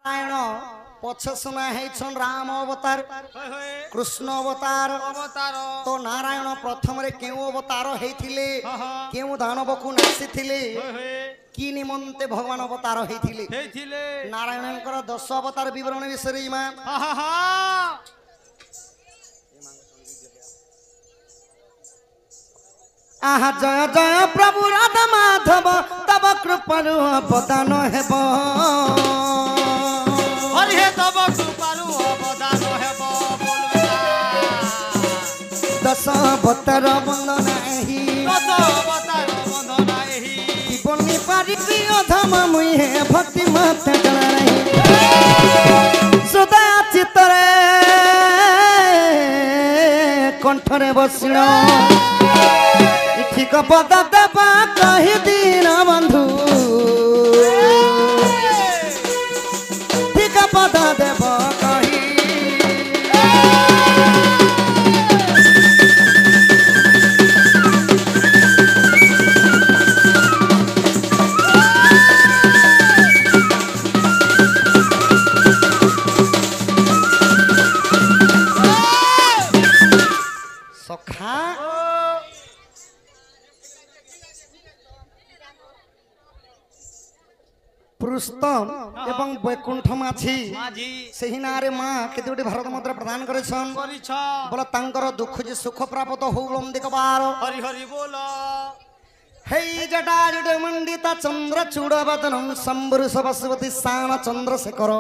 नारायण पछे सुना है राम अवतार कृष्ण अवतार तो नारायण प्रथम रे केउ अवतार हेथिले केउ दानव को नासिथिले कि निमंते भगवान अवतार हेथिले नारायणकर 10 अवतार विवरण विषय मा आहा जय जय प्रभु राधा माधव तब कृपालु अवदान हेब हरि हे तब कृपालु अवदान हेब दश अवतार वंदना एही जीवनी पारिबी अधम मुहे भक्ति मत जला नहीं सदा चित्तरे कंठरे बसिण ठीक पद देवा कही दीन बंधु ठीक पद देव कही सखा पुरुषोत्तम एवं वैकुंठ माझी सही नारे माँ केतोटी भारत मुद्रा प्रदान करेछन बोला तांकर दुख जे सुख प्राप्त होउलम देखबार हरि हरि बोल हे जटाजुट मंडिता चंद्र चूड़वदनम संबुरुष वसुवती सान चंद्रशेखर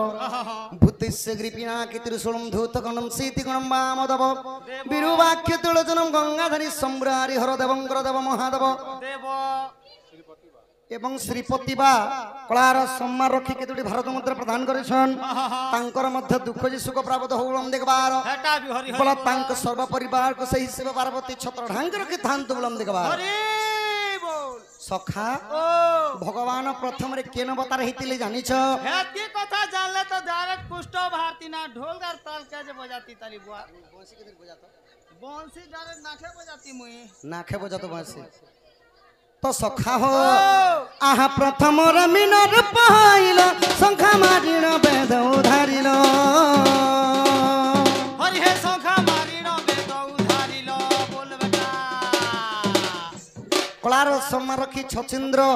भूतिस्य कृपिणा त्रिशूलम धूतगणम सीतिगणम वामदेव बिरुवाक्य तुलजनम गंगाधरी सम्रारि हरदेवंकर देव महादेव एवं श्रीपति बा कलार सम्मान रखी केतोटी भारत मुद्रा प्रदान करेछन तांकर मध्य दुख जे सुख प्राप्त होउलम देखबार बोला तांक सर्व परिवार को सही शिव पार्वती छत्र ढांग रखी थांत बोलम देखबार सखा भगवान प्रथम रे केन अवतार हेतिले जानिछ हेती कथा जानले तो डायरेक्ट पुष्ट भारती ना ढोल गार ताल के जे बजाती ताली बुआ बंसी के बजातो बंसी डायरेक्ट नाखे बजाती मुई नाखे बजातो बंसी तो सखा हो आहा प्रथम रे मिनर पाइलो संखा मारिण वेद उधारिलो हरि हे संखा मारिण वेद उधारिलो बोल बेटा कलार सम्मान रखी छचिंद्र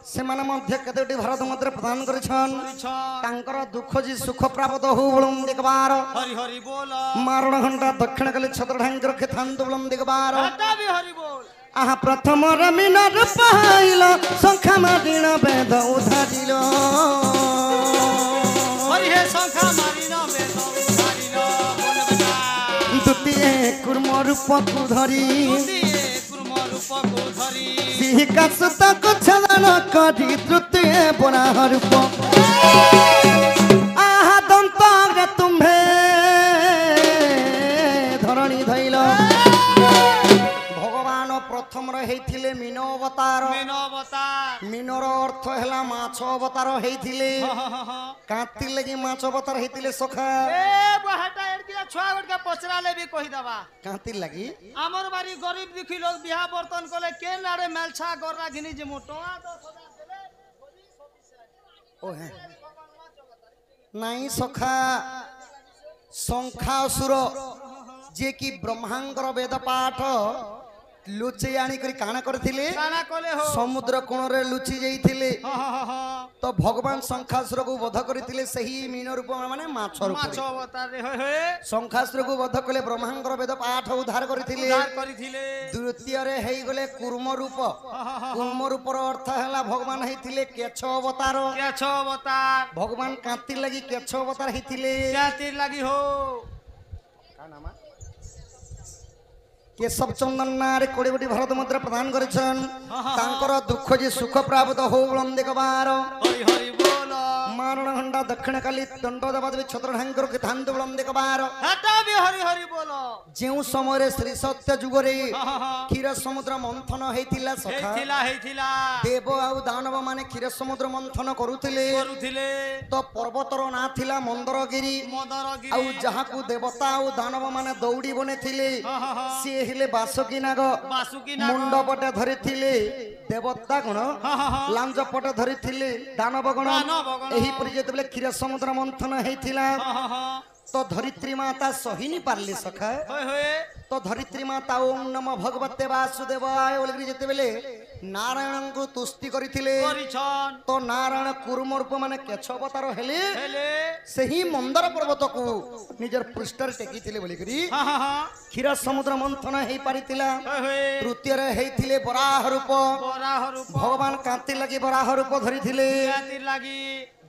से माने मध्य केतोटी भारत मुद्रा प्रदान करिछन तांकर दुख जी सुख प्राप्त होउलम देखबार हरि हरि बोल मारण घंटा दक्षिण कले छत्र ढांग रखे थांत बोलम देखबार बेटा भी हरि बोल आहा प्रथम रे मिनर पाइलो संखा मारिण वेद उधारिलो हरि हे संखा मारिण वेद उधारिलो बोल बेटा द्वितीय कुर्म रूप को धरी सिहिका सुत को छलन करी तृतीय बराह रूप आहा दंत रे तुम्हे धरणी धैल भगवान प्रथम रे हेथिले मीन अवतार मीनर अर्थ हैला माछ अवतार हेथिले काती लगी माछ अवतार हेथिले सखा ए बहटा एडकिया छुआ गडका पचरा ले भी कहि दबा काती लगी हमर बारी गरीब दुखी लोग बियाह बर्तन कोले के नारे मेलछा गररा घिनी जे मोटवा 10000 देले ओ है नहीं सखा संखा असुर जे कि ब्रह्मांगर वेद पाठ लुचि आनी करी काना करथिले समुद्र कोण रे लुचि जाइथिले तो भगवान शंखासुर को वध करथिले सही मीन रूप माने माछ रूप माछ अवतार रे होय शंखासुर को वध कले ब्रह्मांगर वेद पाठ उद्धार करथिले द्वितीय रे हेई गले कूर्म रूप रो अर्थ हला भगवान हेथिले केछ अवतार भगवान कांति लगी केछ अवतार हेथिले कांति लगी हो का नाम केशव चंदन नारे कोड़ी कोटी भारत मुद्रा प्रदान करिछन तांकर दुख जे सुख प्राप्त होउलम देखबार हरि हरि बोल मारण घंटा दक्षिण काली दंड देवा देवी छत्र ढांगर के थांत बोलम देखबार हटा भी हरि हरि बोलो ଯେଉଁ ସମୟରେ ଶ୍ରୀ ସତ୍ୟ ଯୁଗରେ हाँ हाँ କ୍ଷୀର ସମୁଦ୍ର ମନ୍ଥନ ହେଇଥିଲା ସଖା ହେଇଥିଲା ଦେବ ଆଉ ଦାନବ ମାନେ କ୍ଷୀର ସମୁଦ୍ର ମନ୍ଥନ କରୁଥିଲେ କରୁଥିଲେ ତ ପର୍ବତର ନାଁ ଥିଲା ମନ୍ଦରଗିରି ଆଉ ମନ୍ଦରଗିରି ଯାହାକୁ ଦେବତା ଆଉ ଦାନବ ମାନେ ଦୌଡ଼ି ବନେଇଥିଲେ हाँ हाँ हाँ ସିଏ ହେଲେ ବାସୁକି ନାଗ ବାସୁକି ମୁଣ୍ଡ ପଟେ ଧରିଥିଲେ ଦେବତା ଗଣ हाँ हाँ हाँ ଲାଞ୍ଜ ପଟେ ଧରିଥିଲେ ଦାନବ ଗଣ ଦାନବ ଗଣ। ଏହିପରି ଯେତେବେଳେ କ୍ଷୀର ସମୁଦ୍ର ମନ୍ଥନ ହେଇଥିଲା हाँ हाँ हाँ ତ ଧରିତ୍ରୀ ମାତା ସହିନି ପାରିଲେ ସଖା होए ତ ଧରିତ୍ରୀ ମାତା ଓಂ ନମ ଭଗବତେ ବାସୁଦେବାୟ ବୋଲିକି ଯେତେବେଳେ ନାରାୟଣଙ୍କୁ ତୁସ୍ତି କରିଥିଲେ କରିଛନ୍ ତ ନାରାୟଣ କୁରୁମ ରୂପ ମାନେ କେଛ ଅବତାର ହେଲେ ହେଲେ ସେହି ମନ୍ଦର ପର୍ବତକୁ ନିଜର ପୃଷ୍ଠରେ ଟେକିଥିଲେ ବୋଲିକରି हाँ हाँ हाँ କ୍ଷୀର ସମୁଦ୍ର ମନ୍ଥନ ହେଇପାରିଥିଲା होए ତୃତୀୟରେ ହେଇଥିଲେ ବରାହ ରୂପ ବରାହ ରୂପ ଭଗବାନ କାନ୍ତି ଲାଗି ବରାହ ରୂପ ଧରିଥିଲେ ଜାତି ଲାଗି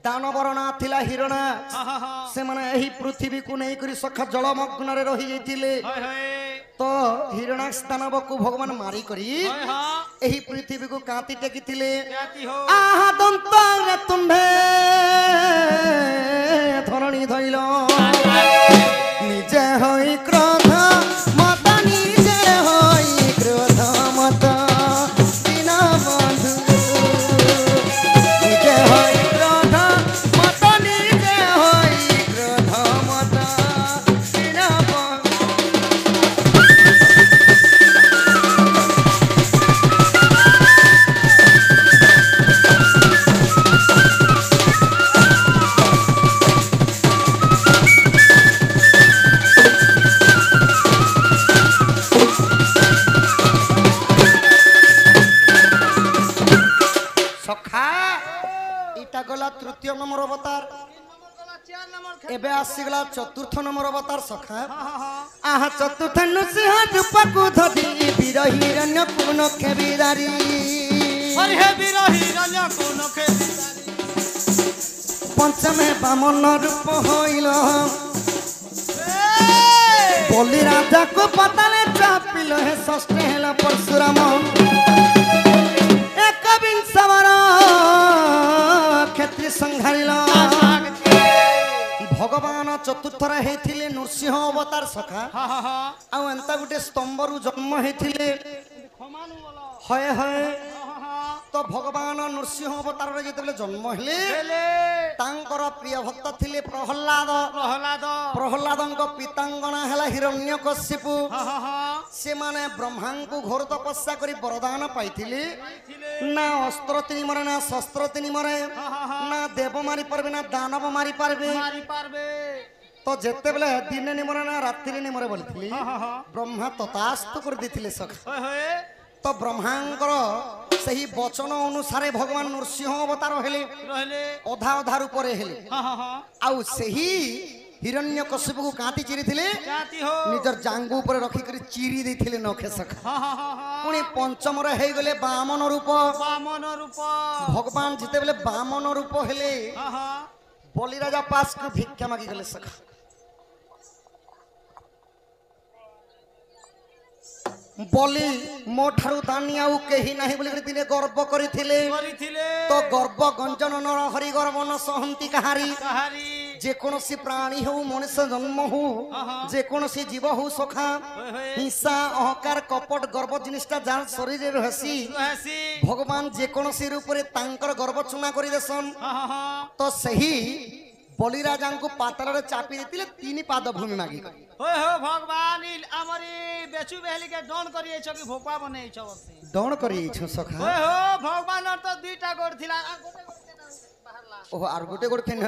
ଦାନବର ନାଁ ଥିଲା ହିରଣା हाँ हाँ हाँ ସେମାନେ ଏହି ପୃଥିବୀକୁ ନେଇକରି ସଖା ଜଳମଗ୍ନରେ ରହିଯାଇଥିଲେ होए ତ ହିରଣାକ୍ଷ ଦାନବକୁ ଭଗବାନ ମାରିକରି होए हाँ ଏହି ପୃଥିବୀକୁ କାନ୍ତି ଟେକିଥିଲେ ଜାତି हो ଆହା ଦନ୍ତରେ ତୁମ୍ଭେ ଧରଣୀ ଧଇଲ ନିଜେ ହୋଇ କ୍ରୋଧ ମତ ନିଜେ ହୋଇ କ୍ରୋଧ ମତ ଦୀନ ବନ୍ଧୁ ନିଜେ ହୋଇ କ୍ରୋଧ ମତ ନିଜେ ହୋଇ କ୍ରୋଧ ମତ ଦୀନ ବନ୍ଧୁ ସଖା ଏଇଟା ଗଲା ତୃତୀୟ ନମ୍ବର ଅବତାର चार नंबर ଏବେ ଆସିଗଲା ଚତୁର୍ଥ ନମ୍ବର ଅବତାର ସଖା हाँ हाँ हाँ ଆହା ଚତୁର୍ଥ ନୃସିଂହ ରୂପକୁ ଧରି ବୀର ହିରଣ୍ୟ ପୂର୍ଣ୍ଣ ଖେବିଦାରୀ हरि हे बिरही रन्य कोन खेती ପଞ୍ଚମେ ବାମନ ରୂପ ହୋଇଲ ବଲି ରାଜାକୁ ପତାଲେ ଚାପିଲ ହେ ଷଷ୍ଠ ହେଲା ପରଶୁରାମ ଏକବିଂଶ ବର କ୍ଷତ୍ରି ସଂଘାରିଲ ଭଗବାନ ଚତୁର୍ଥରେ ହେଇଥିଲେ ନୃସିଂହ ଅବତାର ସଖା हाँ हाँ हाँ ଆଉ ଏନ୍ତା ଗୋଟେ ସ୍ତମ୍ଭରୁ ଜନ୍ମ ହେଇଥିଲେ खमानु बोलो ହଏ ହଏ हाँ हाँ ତ ଭଗବାନ ନୃସିଂହ ଅବତାରରେ ଯେତେବେଳେ ଜନ୍ମ ହେଲେ हेले ତାଙ୍କର ପ୍ରିୟ ଭକ୍ତ ଥିଲେ ପ୍ରହଲ୍ଲାଦ प्रहलाद ପ୍ରହଲ୍ଲାଦଙ୍କ ପିତାଙ୍କ ନାଁ ହେଲା ହିରଣ୍ୟକଶିପୁ हाँ हाँ हाँ ସେମାନେ ବ୍ରହ୍ମାଙ୍କୁ ଘୋର ତପସ୍ୟା କରି ବରଦାନ ପାଇଥିଲେ थिले ନା ଅସ୍ତ୍ର ତିନି ମରେ ନା ଶସ୍ତ୍ର ତିନି ମରେ ନା ଦେବ ମାରି ପାରିବେ ନା ଦାନବ ମାରି ପାରିବେ मारी पारबे ତ ଯେତେବେଳେ ଦିନେ ନିମରେ ନା ରାତିରେ ନିମରେ ବୋଲିଥିଲି हाँ हाँ हाँ ବ୍ରହ୍ମା ତଥାସ୍ତୁ କରିଦେଇଥିଲେ ସଖା होए होए ତ ବ୍ରହ୍ମାଙ୍କର ସେହି ବଚନ ଅନୁସାରେ ଭଗବାନ ନୃସିଂହ ଅବତାର ହେଲେ रहले ଅଧା ଅଧା ରୂପରେ ହେଲେ हाँ हाँ हाँ ଆଉ ସେହି ହିରଣ୍ୟକଶିପୁକୁ କାନ୍ତି ଚିରିଥିଲେ जाति हो ନିଜର ଜାଙ୍ଗୁ ଉପରେ ରଖିକରି ଚିରି ଦେଇଥିଲେ ନଖେ ସଖା हाँ हाँ हाँ हाँ ପୁଣି ପଞ୍ଚମରେ ହେଇଗଲେ ବାମନ ରୂପ वामन रूप ଭଗବାନ ଯେତେବେଳେ ବାମନ ରୂପ ହେଲେ हाँ हाँ ବଳିରାଜା ପାଶକୁ ଭିକ୍ଷା ମାଗିଗଲେ ସଖା বলি ମୋ ଠାରୁ ଦାନି ଆଉ କେହି ନାହିଁ ବୋଲି ଦିନେ ଗର୍ବ କରିଥିଲେ କରିଥିଲେ ତ ଗର୍ବ ଗଞ୍ଜନ ନର ହରି ଗର୍ବ ନ ସହନ୍ତି କାହାରି କାହାରି ଯେକୌଣସି ପ୍ରାଣୀ ହଉ ମଣିଷ ଜନ୍ମ ହଉ ଯେକୌଣସି ଜୀବ ହଉ ସଖା ହିଂସା ଅହଙ୍କାର କପଟ ଗର୍ବ ଜିନିଷଟା ଯାହାର ଶରୀରରେ ରହେସି ରହେସି ଭଗବାନ ଯେକୌଣସି ରୂପରେ ତାଙ୍କର ଗର୍ବ ଚୁନା କରିଦେସନ୍ हाँ हाँ हाँ ତ ସେହି ବଳିରାଜାଙ୍କୁ ପାତାଳରେ ଚାପି ଦେଇଥିଲେ ତିନି ପାଦ ଭୂମି ମାଗି होय हो भगवान हमारी बेचू बेहली के डोन करिए छ कि भोपा बने छ बसे ଦଣ କରିଛ ସଖା होय हो भगवान तो दुईटा गोड़ थिला आ गोटे गोटे बाहरला ଓହୋ ଆର ଗୋଟେ ଗୋଟେ କେନ୍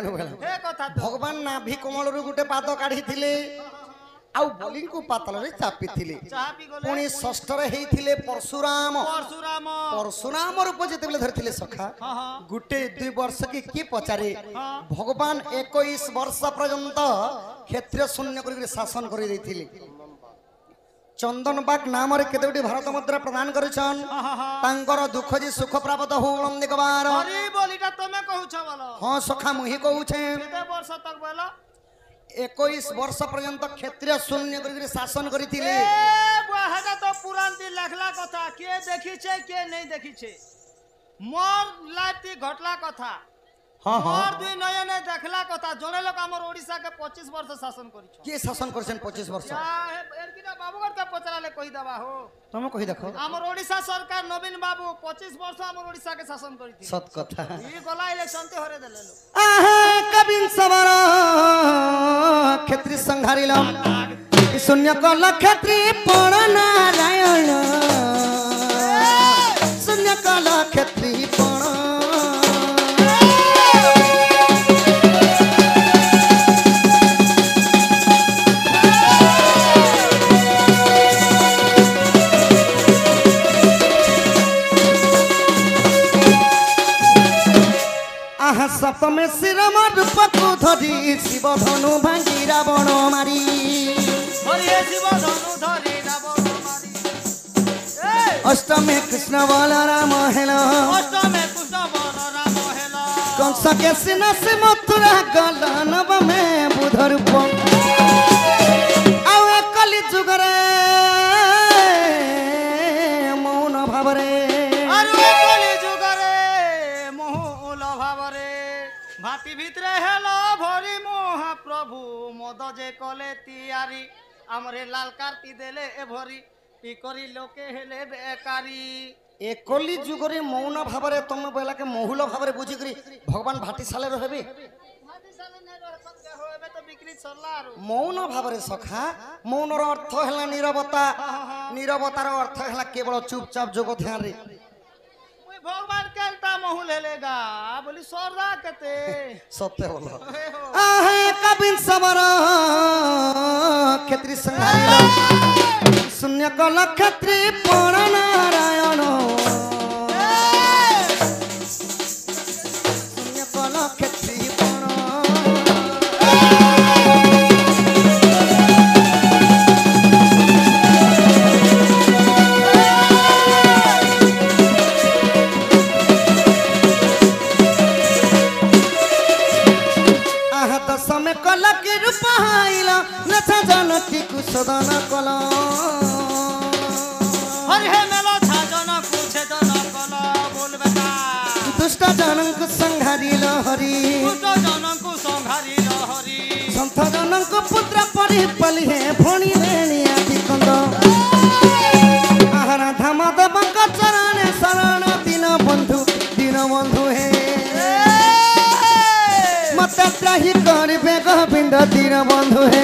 हे कथा तो ଭଗବାନ ନାଭି କମଳରୁ ଗୋଟେ ପାଦ କାଢିଥିଲେ ଆଉ ବଲିଙ୍କୁ ପାତାଳରେ ଚାପିଥିଲେ चाहा पी गोले ପୁଣି ଷଷ୍ଠରେ ହେଇଥିଲେ ପରଶୁରାମ परशुराम ପରଶୁରାମ ରୂପ ଯେତେବେଳେ ଧରିଥିଲେ ସଖା हाँ हाँ ଗୋଟେ ଦୁଇ ବର୍ଷ କି କିଏ ପଚାରେ ଭଗବାନ 21 ବର୍ଷ ପର୍ଯ୍ୟନ୍ତ କ୍ଷେତ୍ରୀୟ ଶୂନ୍ୟ କରିକି ଶାସନ କରି ଦେଇଥିଲେ ଚନ୍ଦନବାଗ ନାମରେ କେତେ ଗୋଟି ଭାରତ ମୁଦ୍ରା ପ୍ରଦାନ କରିଛନ୍ ତାଙ୍କର ଦୁଃଖ ଯେ ସୁଖ ପ୍ରାପ୍ତ ହଉ ଅନେକବାର हरि बोलीटा तमे कहू छ बोलो ହଁ ସଖା ମୁହିଁ କହୁଛେ केते वर्ष तक बोलो 21 ବର୍ଷ ପର୍ଯ୍ୟନ୍ତ କ୍ଷେତ୍ରୀୟ ଶୂନ୍ୟ କରିକି ଶାସନ କରିଥିଲେ ए बुहागा तो पुरान दिन लखला कथा के देखी छे के नहीं देखी छे मोर लाइफ ती घटला कथा हाँ हाँ और दुई नयने देखला কথা জনে লোক আমার ওড়িশা কে 25 বর্ষ শাসন করিছ किए शासन करछन 25 वर्ष এরকিনা বাবুগর কে পচরালে কই দেবা হো तुम कही देखो আমার ওড়িশা সরকার নবীন বাবু 25 বর্ষ আমার ওড়িশা কে শাসন করিছিল सत कथा ই গলা ইলেকশন তে হরে দেলে লোক आहा कबिन सवर क्षेत्री संघारिलम शून्य कल क्षेत्री पण नारायण शून्य कल क्षेत्री पण आहा सप्तमे शिरम रूपकु धरी शिव धनु भांगी रावण मारी হরি হে শিব ধনু ধরি রাবণ মারি अष्टमे कृष्ण बलराम हेल অষ্টমে কৃষ্ণ বলরাম হেলা कंस के सिना से मथुरा गल नवमे बुध रूप आउ कलि जुग रे मौन भाव रे আরু কলি যুগরে মোহুল ভাবরে ভাতি ভিতরে হেলো ভরি মহাপ্রভু মদ যে কলে তিয়ারি আমরে লাল কার্তি দেলে এ ভরি ই করি লোকে হেলে বেকারি ए कलि जुग रे मौन भाव रे तुम बेला के महुल भाव रे बुझी करी भगवान भाटी साले रहबे ভাতি সালে নাই রহতন কে হবে তো বিক্রি চললা আরু मौन भाव रे सखा मौन रो अर्थ हैला नीरवता नीरवतार अर्थ हैला केवल चुपचाप जोग ध्यान रे মুই ভগবান কেলটা মহুল হেলেগা বলি সরদা কেতে सत्य बोलो হে হো आहे कबिन सवर क्षेत्री संघारिला शून्य कल क्षेत्री पण नारायण शून्य कल क्षेत्री पण आहा दशमे कल के रूप हाइला नथा जनती कुसदन कल হরি হে মেলো ছাজন কুছে জন কল বলবে তা दुष्ट जनक संघारिल हरि কুট জনকু সংহারি লহরি संथ जनक पुत्र परि पलि हे भणी रेणिया बिकंद आहारा धाम देवक चरण शरण दीन बंधु हे मत त्राही कर बेग बिंद दीन बंधु हे